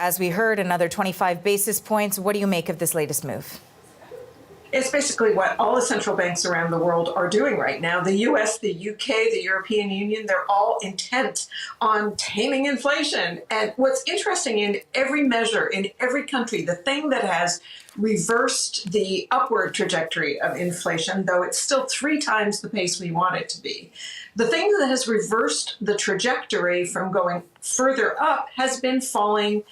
as we heard, another 25 basis points. What do you make of this latest move? It's basically what all the central banks around the world are doing right now. The US, the UK, the European Union, they're all intent on taming inflation. And what's interesting, in every measure, in every country, the thing that has reversed the upward trajectory of inflation, though it's still 3 times the pace we want it to be, the thing that has reversed the trajectory from going further up has been falling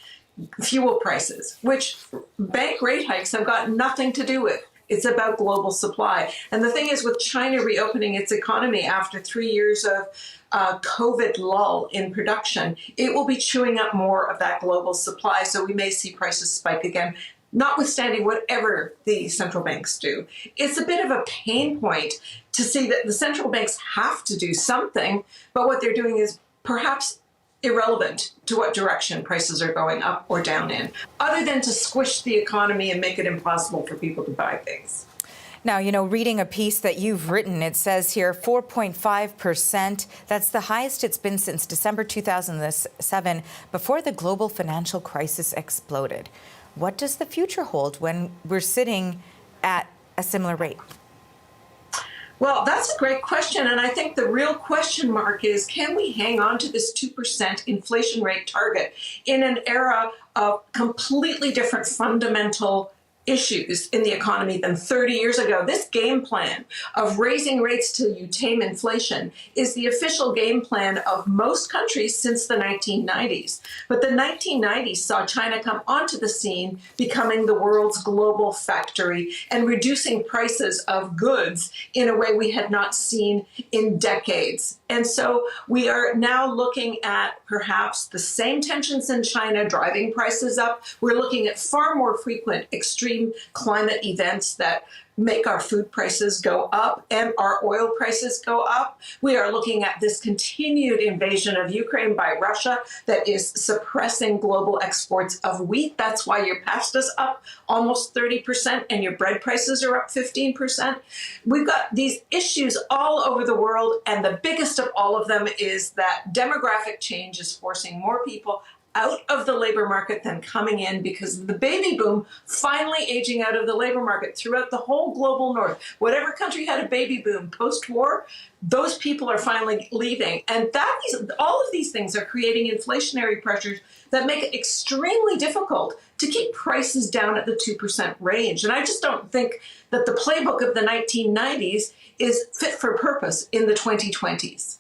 fuel prices, which bank rate hikes have got nothing to do with. It's about global supply. And the thing is, with China reopening its economy after 3 years of COVID lull in production, it will be chewing up more of that global supply. So we may see prices spike again, notwithstanding whatever the central banks do. It's a bit of a pain point to see that the central banks have to do something, but what they're doing is perhaps irrelevant to what direction prices are going up or down in, other than to squish the economy and make it impossible for people to buy things. Now, reading a piece that you've written, it says here 4.5%. That's the highest it's been since December 2007, before the global financial crisis exploded. What does the future hold when we're sitting at a similar rate? Well, that's a great question. And I think the real question mark is, can we hang on to this 2% inflation rate target in an era of completely different fundamental issues in the economy than 30 years ago? This game plan of raising rates till you tame inflation is the official game plan of most countries since the 1990s. But the 1990s saw China come onto the scene, becoming the world's global factory and reducing prices of goods in a way we had not seen in decades. And so we are now looking at perhaps the same tensions in China driving prices up. We're looking at far more frequent extreme climate events that make our food prices go up and our oil prices go up. We are looking at this continued invasion of Ukraine by Russia that is suppressing global exports of wheat. That's why your pasta's up almost 30% and your bread prices are up 15%. We've got these issues all over the world, and the biggest of all of them is that demographic change is forcing more people out of the labor market than coming in, because of the baby boom finally aging out of the labor market throughout the whole global north. Whatever country had a baby boom post-war, those people are finally leaving. And all of these things are creating inflationary pressures that make it extremely difficult to keep prices down at the 2% range. And I just don't think that the playbook of the 1990s is fit for purpose in the 2020s.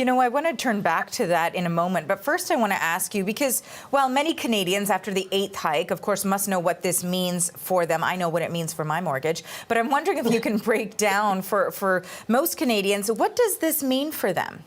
I want to turn back to that in a moment. But first, I want to ask you, because while many Canadians, after the 8th hike, of course, must know what this means for them. I know what it means for my mortgage. But I'm wondering if you can break down for most Canadians, what does this mean for them?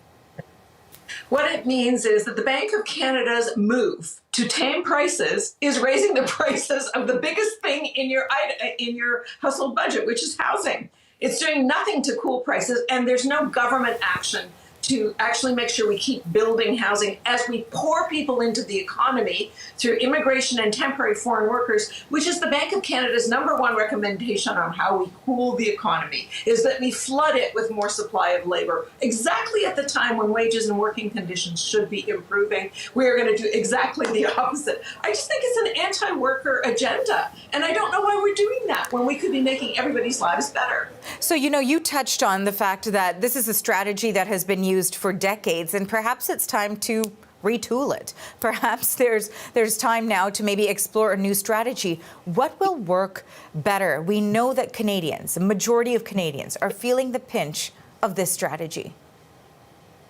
What it means is that the Bank of Canada's move to tame prices is raising the prices of the biggest thing in your household budget, which is housing. It's doing nothing to cool prices, and there's no government action to actually make sure we keep building housing as we pour people into the economy through immigration and temporary foreign workers, which is the Bank of Canada's #1 recommendation on how we cool the economy, is that we flood it with more supply of labor. Exactly at the time when wages and working conditions should be improving, we are going to do exactly the opposite. I just think it's an anti-worker agenda, and I don't know why we're doing that when we could be making everybody's lives better. So, you touched on the fact that this is a strategy that has been used for decades, and perhaps it's time to retool it. Perhaps there's time now to maybe explore a new strategy. What will work better? We know that Canadians, the majority of Canadians, are feeling the pinch of this strategy.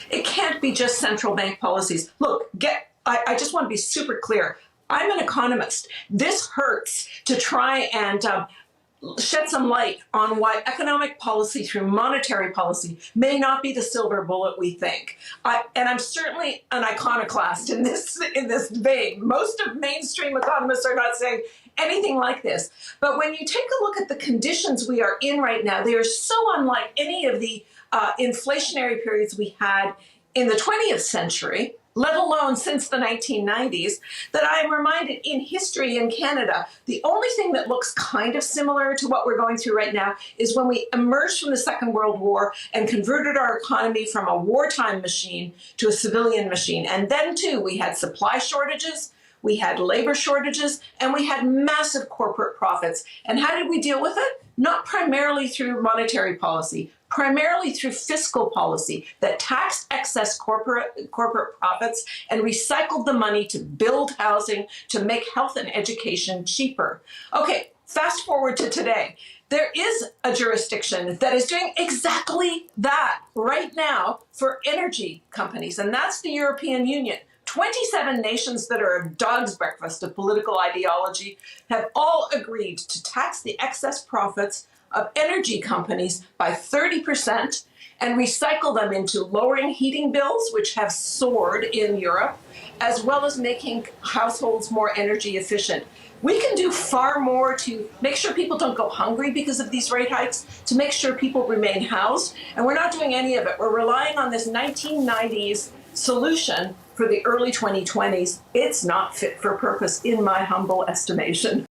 It can't be just central bank policies. Look, I just want to be super clear. I'm an economist. This hurts to try and shed some light on why economic policy through monetary policy may not be the silver bullet we think. And I'm certainly an iconoclast in this vein. Most of mainstream economists are not saying anything like this. But when you take a look at the conditions we are in right now, they are so unlike any of the inflationary periods we had in the 20th century, let alone since the 1990s, that I am reminded in history in Canada, the only thing that looks kind of similar to what we're going through right now is when we emerged from the Second World War and converted our economy from a wartime machine to a civilian machine. And then, too, we had supply shortages. we had labor shortages, and we had massive corporate profits. And how did we deal with it? Not primarily through monetary policy, primarily through fiscal policy that taxed excess corporate profits and recycled the money to build housing, to make health and education cheaper. Okay, fast forward to today. There is a jurisdiction that is doing exactly that right now for energy companies, and that's the European Union. 27 nations that are a dog's breakfast of political ideology have all agreed to tax the excess profits of energy companies by 30% and recycle them into lowering heating bills, which have soared in Europe, as well as making households more energy efficient. We can do far more to make sure people don't go hungry because of these rate hikes, to make sure people remain housed, and we're not doing any of it. We're relying on this 1990s solution for the early 2020s. It's not fit for purpose, in my humble estimation.